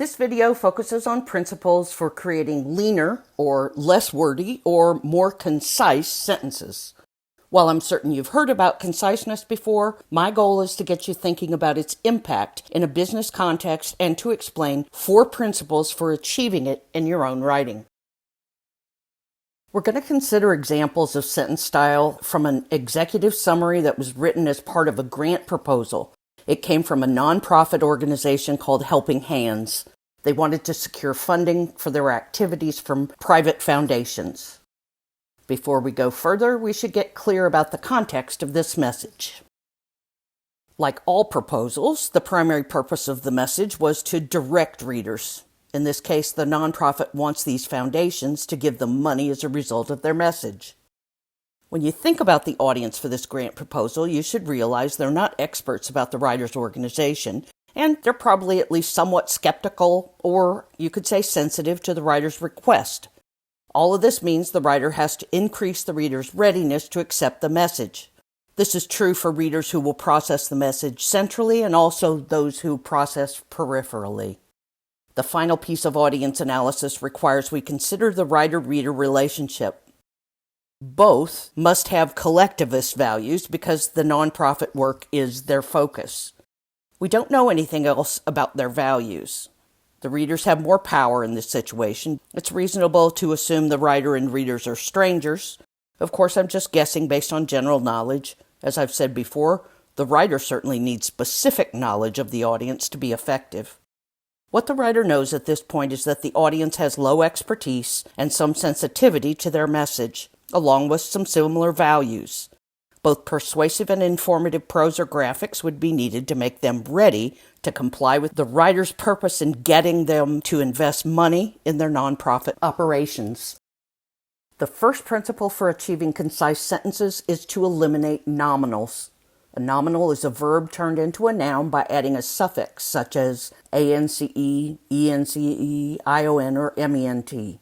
This video focuses on principles for creating leaner or less wordy or more concise sentences. While I'm certain you've heard about conciseness before, my goal is to get you thinking about its impact in a business context and to explain 4 principles for achieving it in your own writing. We're going to consider examples of sentence style from an executive summary that was written as part of a grant proposal. It came from a nonprofit organization called Helping Hands. They wanted to secure funding for their activities from private foundations. Before we go further, we should get clear about the context of this message. Like all proposals, the primary purpose of the message was to direct readers. In this case, the nonprofit wants these foundations to give them money as a result of their message. When you think about the audience for this grant proposal, you should realize they're not experts about the writer's organization, and they're probably at least somewhat skeptical, or you could say sensitive to the writer's request. All of this means the writer has to increase the reader's readiness to accept the message. This is true for readers who will process the message centrally and also those who process peripherally. The final piece of audience analysis requires we consider the writer-reader relationship. Both must have collectivist values because the nonprofit work is their focus. We don't know anything else about their values. The readers have more power in this situation. It's reasonable to assume the writer and readers are strangers. Of course, I'm just guessing based on general knowledge. As I've said before, the writer certainly needs specific knowledge of the audience to be effective. What the writer knows at this point is that the audience has low expertise and some sensitivity to their message, along with some similar values. Both persuasive and informative prose or graphics would be needed to make them ready to comply with the writer's purpose in getting them to invest money in their nonprofit operations. The first principle for achieving concise sentences is to eliminate nominals. A nominal is a verb turned into a noun by adding a suffix such as ance, ence, ion, or ment.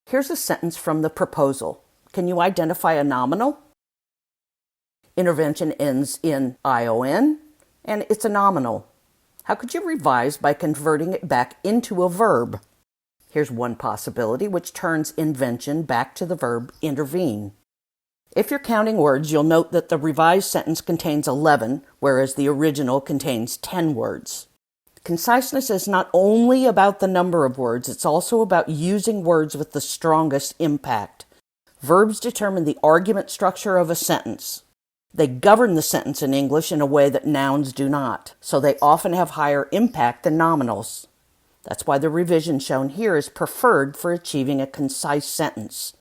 Here's a sentence from the proposal. Can you identify a nominal? Intervention ends in ion, and it's a nominal. How could you revise by converting it back into a verb? Here's one possibility, which turns invention back to the verb intervene. If you're counting words, you'll note that the revised sentence contains 11, whereas the original contains 10 words. Conciseness is not only about the number of words, it's also about using words with the strongest impact. Verbs determine the argument structure of a sentence. They govern the sentence in English in a way that nouns do not, so they often have higher impact than nominals. That's why the revision shown here is preferred for achieving a concise sentence.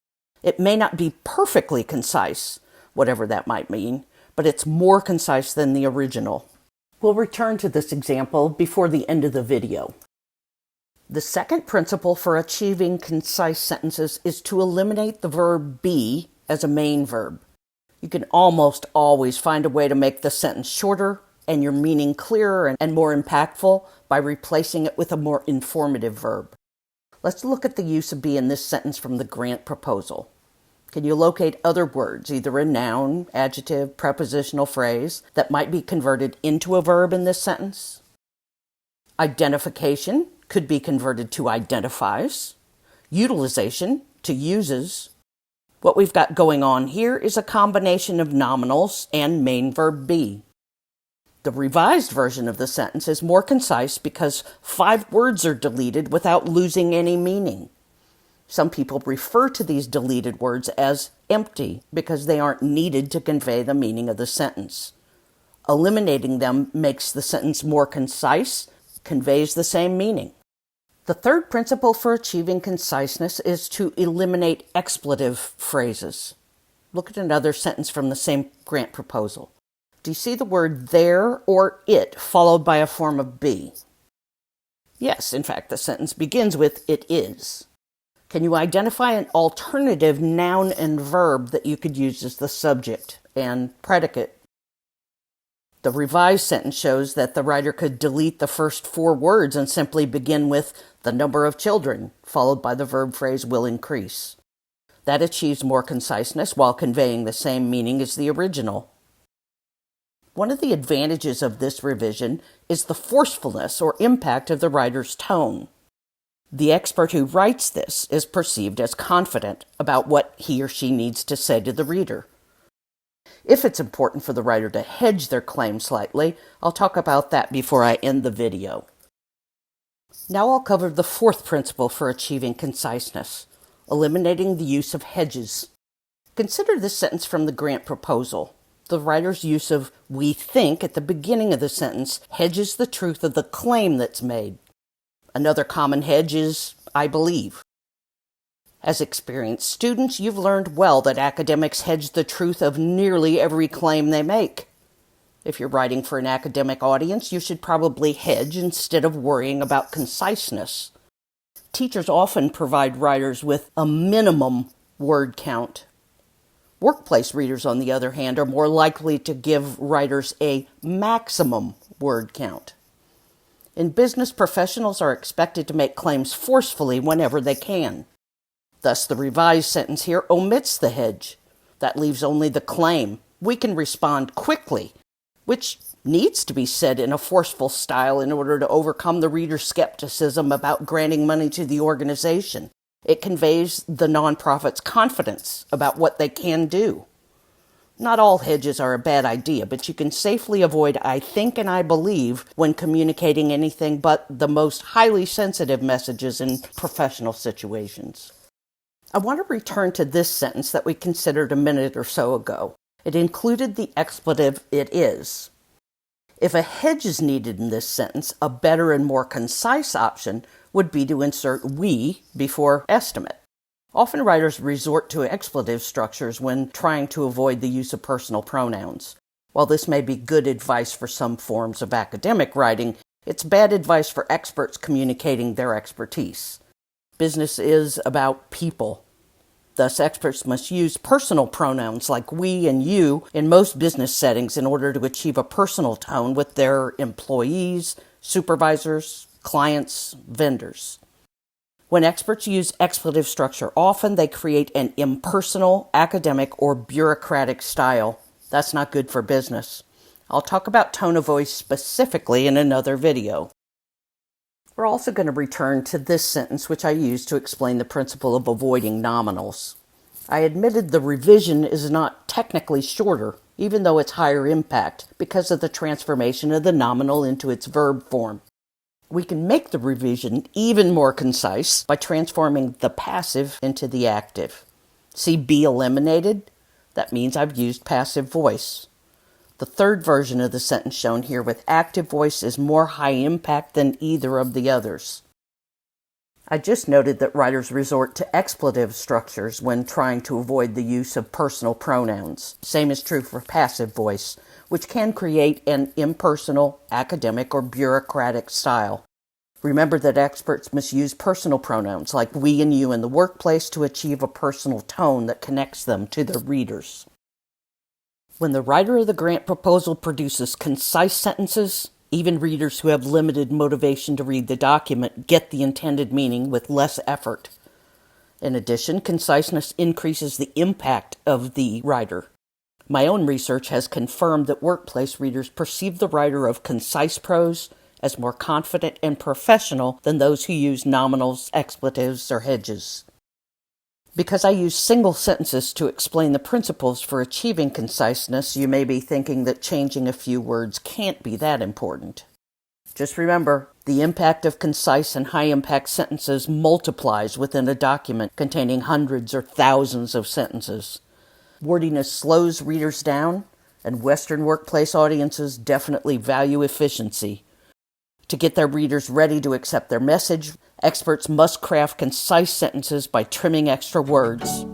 It may not be perfectly concise, whatever that might mean, but it's more concise than the original. We'll return to this example before the end of the video. The second principle for achieving concise sentences is to eliminate the verb be as a main verb. You can almost always find a way to make the sentence shorter and your meaning clearer and more impactful by replacing it with a more informative verb. Let's look at the use of be in this sentence from the grant proposal. Can you locate other words, either a noun, adjective, prepositional phrase, that might be converted into a verb in this sentence? Identification could be converted to identifies. Utilization to uses. What we've got going on here is a combination of nominals and main verb be. The revised version of the sentence is more concise because 5 words are deleted without losing any meaning. Some people refer to these deleted words as empty because they aren't needed to convey the meaning of the sentence. Eliminating them makes the sentence more concise, conveys the same meaning. The third principle for achieving conciseness is to eliminate expletive phrases. Look at another sentence from the same grant proposal. Do you see the word there or it followed by a form of be? Yes, in fact, the sentence begins with it is. Can you identify an alternative noun and verb that you could use as the subject and predicate? The revised sentence shows that the writer could delete the first 4 words and simply begin with the number of children, followed by the verb phrase will increase. That achieves more conciseness while conveying the same meaning as the original. One of the advantages of this revision is the forcefulness or impact of the writer's tone. The expert who writes this is perceived as confident about what he or she needs to say to the reader. If it's important for the writer to hedge their claim slightly, I'll talk about that before I end the video. Now I'll cover the fourth principle for achieving conciseness, eliminating the use of hedges. Consider this sentence from the grant proposal. The writer's use of "we think" at the beginning of the sentence hedges the truth of the claim that's made. Another common hedge is "I believe." As experienced students, you've learned well that academics hedge the truth of nearly every claim they make. If you're writing for an academic audience, you should probably hedge instead of worrying about conciseness. Teachers often provide writers with a minimum word count. Workplace readers, on the other hand, are more likely to give writers a maximum word count. In business, professionals are expected to make claims forcefully whenever they can. Thus, the revised sentence here omits the hedge. That leaves only the claim. We can respond quickly, which needs to be said in a forceful style in order to overcome the reader's skepticism about granting money to the organization. It conveys the nonprofit's confidence about what they can do. Not all hedges are a bad idea, but you can safely avoid "I think" and "I believe" when communicating anything but the most highly sensitive messages in professional situations. I want to return to this sentence that we considered a minute or so ago. It included the expletive "it is." If a hedge is needed in this sentence, a better and more concise option would be to insert "we" before estimate. Often writers resort to expletive structures when trying to avoid the use of personal pronouns. While this may be good advice for some forms of academic writing, it's bad advice for experts communicating their expertise. Business is about people. Thus, experts must use personal pronouns like "we" and "you" in most business settings in order to achieve a personal tone with their employees, supervisors, clients, vendors. When experts use expletive structure, often they create an impersonal, academic, or bureaucratic style. That's not good for business. I'll talk about tone of voice specifically in another video. We're also going to return to this sentence, which I used to explain the principle of avoiding nominals. I admitted the revision is not technically shorter, even though it's higher impact, because of the transformation of the nominal into its verb form. We can make the revision even more concise by transforming the passive into the active. See "be eliminated"? That means I've used passive voice. The third version of the sentence shown here with active voice is more high impact than either of the others. I just noted that writers resort to expletive structures when trying to avoid the use of personal pronouns. Same is true for passive voice, which can create an impersonal, academic, or bureaucratic style. Remember that experts must use personal pronouns like "we" and "you" in the workplace to achieve a personal tone that connects them to their readers. When the writer of the grant proposal produces concise sentences, even readers who have limited motivation to read the document get the intended meaning with less effort. In addition, conciseness increases the impact of the writer. My own research has confirmed that workplace readers perceive the writer of concise prose as more confident and professional than those who use nominals, expletives, or hedges. Because I use single sentences to explain the principles for achieving conciseness, you may be thinking that changing a few words can't be that important. Just remember, the impact of concise and high-impact sentences multiplies within a document containing hundreds or thousands of sentences. Wordiness slows readers down, and Western workplace audiences definitely value efficiency. To get their readers ready to accept their message, experts must craft concise sentences by trimming extra words.